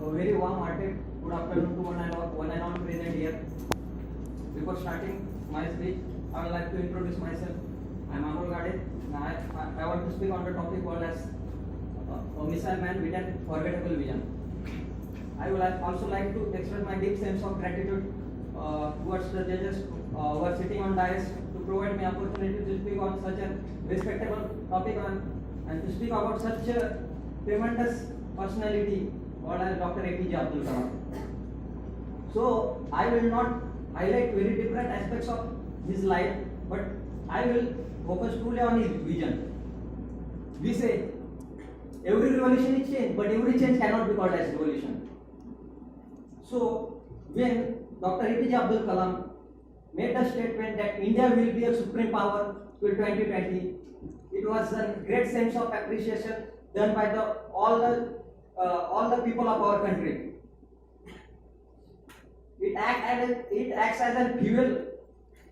A very warm-hearted good afternoon to one and all present here. Before starting my speech, I would like to introduce myself. I am Amol Gade. I want to speak on the topic called as a missile man with an forgettable vision. I would also like to express my deep sense of gratitude towards the judges who are sitting on dais to provide me opportunity to speak on such a respectable topic and to speak about such a tremendous personality called as Dr. APJ Abdul Kalam. So I will not highlight very different aspects of his life, but I will focus truly on his vision. We say every revolution is change, but every change cannot be called as revolution. So when Dr. APJ Abdul Kalam made the statement that India will be a supreme power till 2020, it was a great sense of appreciation done by all the people of our country. It acts as a fuel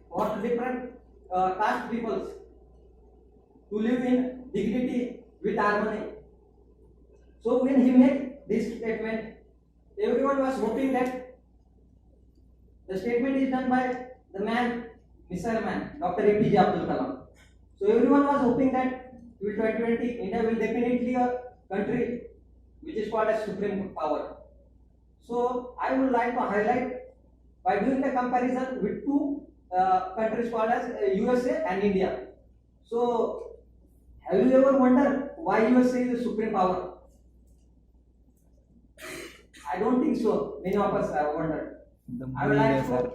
for the different caste peoples to live in dignity with harmony. So when he made this statement, everyone was hoping that the statement is done by the man, missile man, Dr. APJ Abdul Kalam. So everyone was hoping that till 2020, India will definitely a country which is called as supreme power. So I would like to highlight by doing the comparison with two countries called as USA and India. So have you ever wondered why USA is the supreme power? I don't think so. Many of us have wondered. I would like to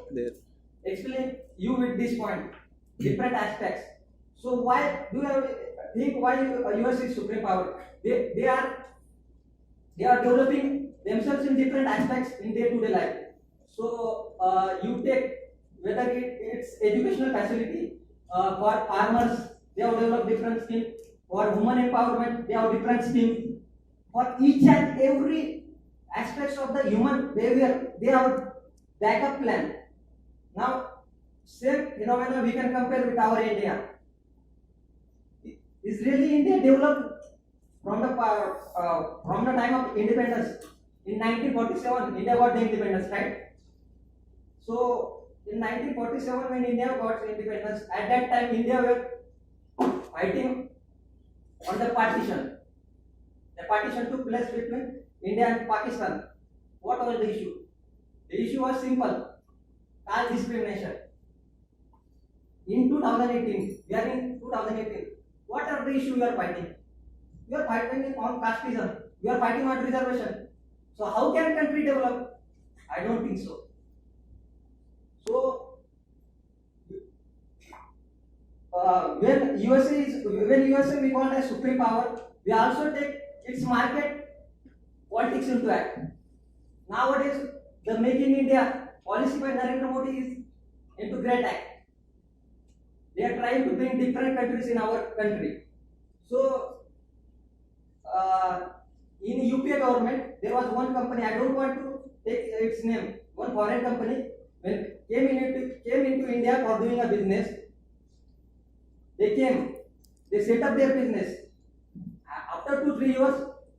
explain you with this point, different aspects. So why do you think why US is supreme power? They are developing themselves in different aspects in day-to-day life. So you take whether it's educational facility for farmers, they have developed different schemes. For women empowerment, they have different schemes. For each and every aspects of the human behavior, they have backup plan. Now, same phenomena we can compare with our India. Is really India developed from the time of independence? In 1947, India got the independence, right? So in 1947, when India got independence, at that time India were fighting on the partition. The partition took place between India and Pakistan. What was the issue? The issue was simple: caste discrimination. In 2018, we are in 2018. What are the issue you are fighting? You are fighting on casteism. You are fighting on reservation. So how can country develop? I don't think so. So when USA we call it as supreme power, we also take its market politics into act. Nowadays, the Make in India policy by Narendra Modi is into great act. They are trying to bring different countries in our country. So in UPA government, there was one company. I don't want to take its name. One foreign company when came into India for doing a business. They set up their business. After 2-3 years,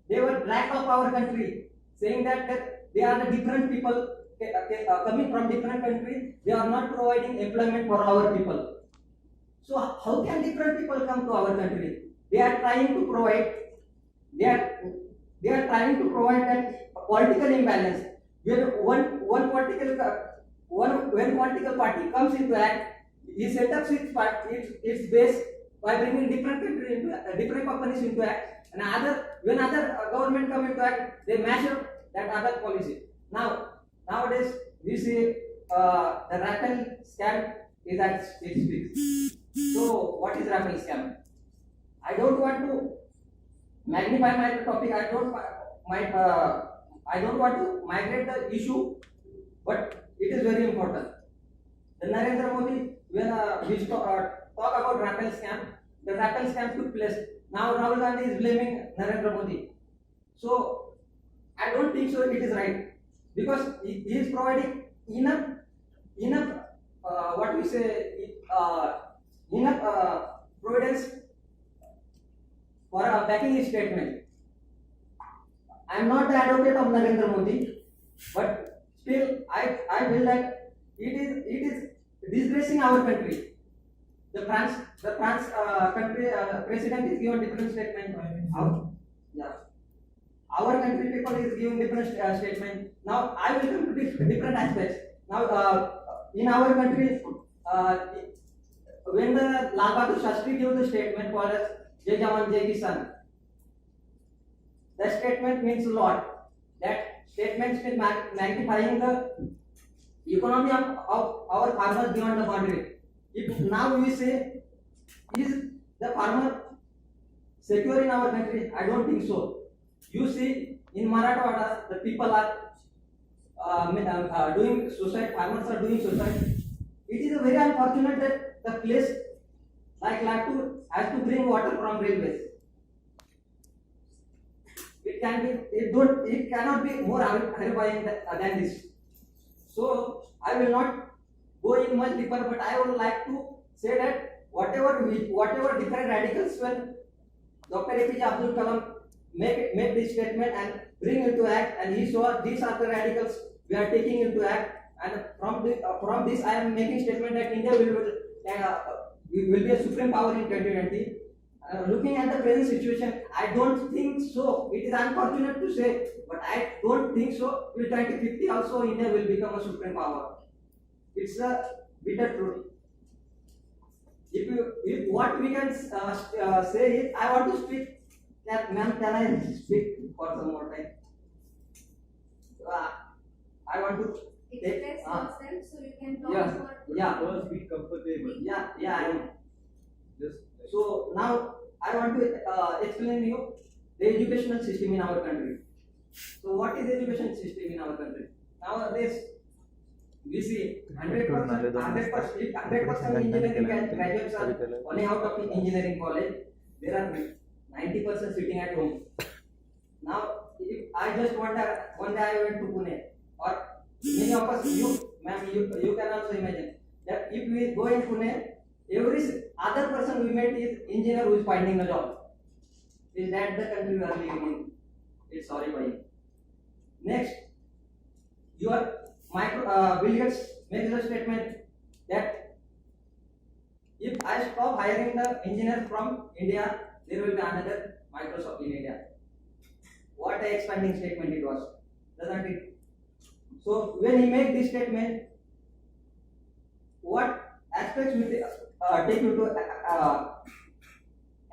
they were dragged off our country, saying that they are the different people coming from different countries. They are not providing employment for our people. So how can different people come to our country? They are trying to provide. They are trying to provide that political imbalance. When one political party comes into act, he sets up its base by bringing different companies into act, and when other government come into act, they mash up that other policy. Nowadays we see the Rafale scam is at its peak. So what is Rafale scam? I don't want to magnify my topic. I don't want to migrate the issue, but it is very important. The Narendra Modi, when we talk about Rafale scam, the Rafale scam took place. Now Rahul Gandhi is blaming Narendra Modi. So I don't think so. It is right because he is providing enough providence for backing his statement. I am not the advocate of Narendra Modi, but still I feel that it is disgracing our country. The France country president is given different statement. Yeah, our country people is giving different statement. Now I will come to different aspects. Now in our country, uh, when the Lal Bahadur Shastri gave the statement called as Jai Jawan Jai Kisan, the statement means a lot. That statement is magnifying the economy of our farmers beyond the boundary. If now we say, is the farmer secure in our country? I don't think so. You see, in Marathwada, the people are doing suicide, farmers are doing suicide. It is a very unfortunate that the place like Latur has to bring water from railways. It cannot be more horrifying than this. So I will not go in much deeper, but I would like to say that whatever different radicals when Dr. APJ Abdul Kalam make this statement and bring into act, and he saw these are the radicals we are taking into act, and from this I am making statement that India will be a supreme power in 2020. Looking at the present situation, I don't think so. It is unfortunate to say, but I don't think so. Till 2050 also India will become a supreme power. It's a bitter truth. If what we can say is, I want to speak. Ma'am, can I speak for some more time? I want to express yourself so you can talk yeah, for yeah. First, be comfortable. Yeah, I am. Just So now I want to explain you the educational system in our country. So what is the education system in our country? Nowadays we see 100% engineering graduates are only out of engineering college. There are 90% sitting at home. Now if I just wonder, one day I went to Pune, or many of us, you can also imagine that if we go in Pune, every other person we met is engineer who is finding a job. Is that the country we are living in? It's horrifying. Next, your Bill Gates makes a statement that if I stop hiring the engineers from India, there will be another Microsoft in India. What an expanding statement it was, doesn't it? So when he made this statement, what aspects will take you to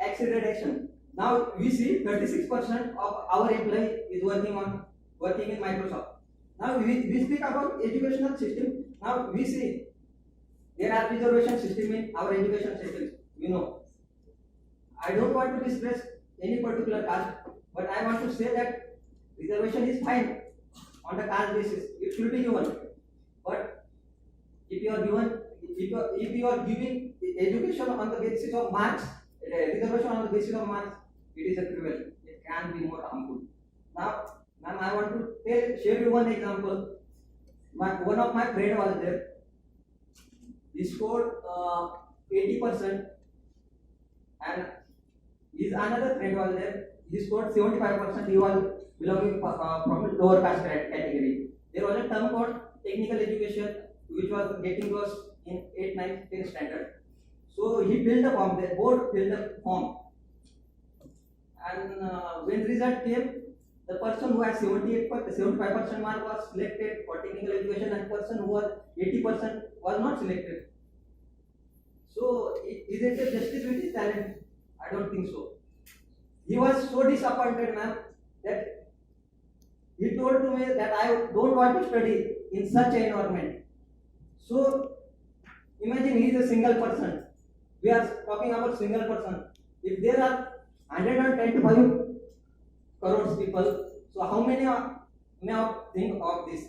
accelerate action? Now we see 36% of our employee is working in Microsoft. Now we speak about educational system. Now we see there are reservation system in our education system. You know, I don't want to discuss any particular caste, but I want to say that reservation is fine on the caste basis. It should be given. But if you are giving education on the basis of marks, reservation on the basis of marks, it is a cruel. It can be more harmful. Now, ma'am, I want to share you one example. One of my friend was there. He scored 80%, and his another friend was there. He scored 75%. He was belonging from lower caste category. There was a term called technical education, which was getting us in 8th, 9th, 10th standard. So he filled the form. The board filled the form, and when result came, the person who had 75% mark was selected for technical education, and person who was 80% was not selected. So is it a justice with his talent? I don't think so. He was so disappointed, ma'am, that he told to me that I don't want to study in such an environment. So imagine he is a single person. We are talking about single person. If there are 125 crores people, so how many may think of this?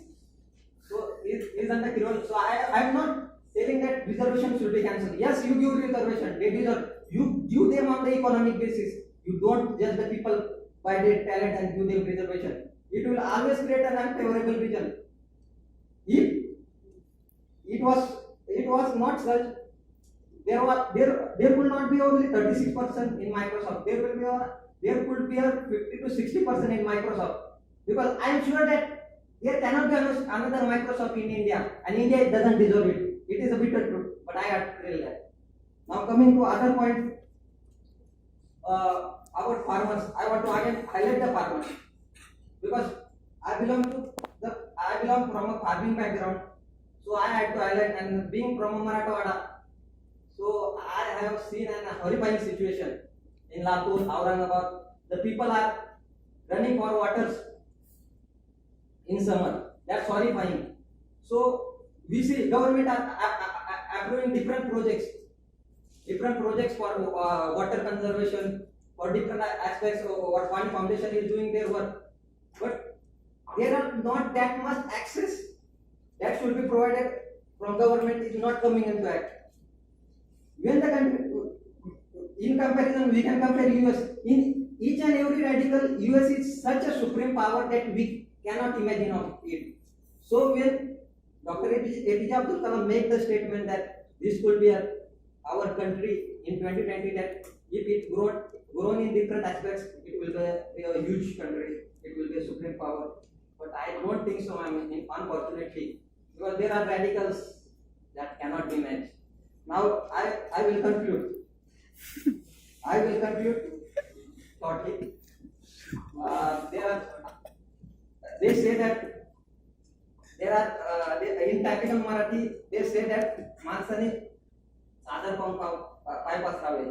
So is under curious. So I am not telling that reservation should be cancelled. Yes, you give reservation. They deserve. You give them on the economic basis. You don't judge the people by their talent and give them reservation. It will always create an unfavorable region. If it was not such, there could not be only 36% in Microsoft. There could be a 50 to 60% in Microsoft. Because I am sure that there cannot be another Microsoft in India, and India doesn't deserve it. It is a bitter truth, but I have to tell that. Now coming to other point, about farmers, I want to again highlight the farmers because I belong from a farming background, so I had to highlight. And being from a Marathwada, so I have seen an horrifying situation in Latur, Aurangabad. The people are running for waters in summer. That's horrifying. So we see government are approving different projects for water conservation, for different aspects of what Fund Foundation is doing their work. But there are not that much access that should be provided from government is not coming into act. When the country, in comparison, we can compare US. In each and every radical, US is such a supreme power that we cannot imagine of it. So when Dr. APJ Abdul Kalam make the statement that this could be our country in 2020, that if it grown in different aspects, it will be a huge country. It will be a supreme power. But I don't think so. Unfortunately, because there are radicals that cannot be matched. Now I will conclude. Shortly. They say that in tactical Marathi, they say that माणसाने सादर पाय पसरावे.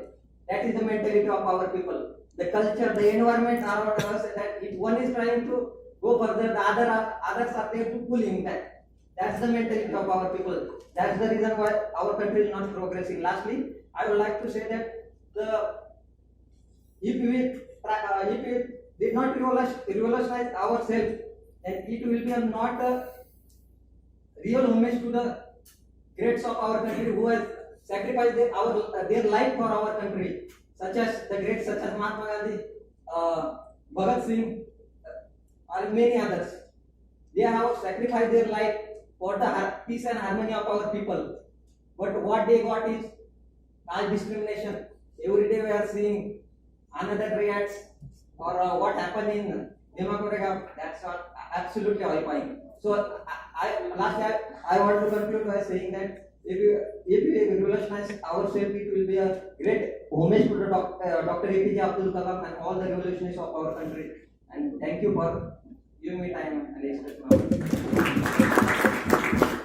That is the mentality of our people. The culture, the environment are what us that if one is trying to go further, the others are there to pull him back. That's the mentality of our people. That's the reason why our country is not progressing. Lastly, I would like to say that if we did not revolutionize ourselves, then it will be not a real homage to the greats of our country who has sacrificed their life for our country, such as the greats such as Mahatma Gandhi, Bhagat Singh, or many others. They have sacrificed their life for the peace and harmony of our people. But what they got is caste discrimination. Every day we are seeing another riots or what happened in Demagorega. That's absolutely horrifying. So I want to conclude by saying that if we revolutionize ourselves, it will be a great homage to the Dr. APJ Abdul Kalam and all the revolutionists of our country. And thank you for giving me time and express my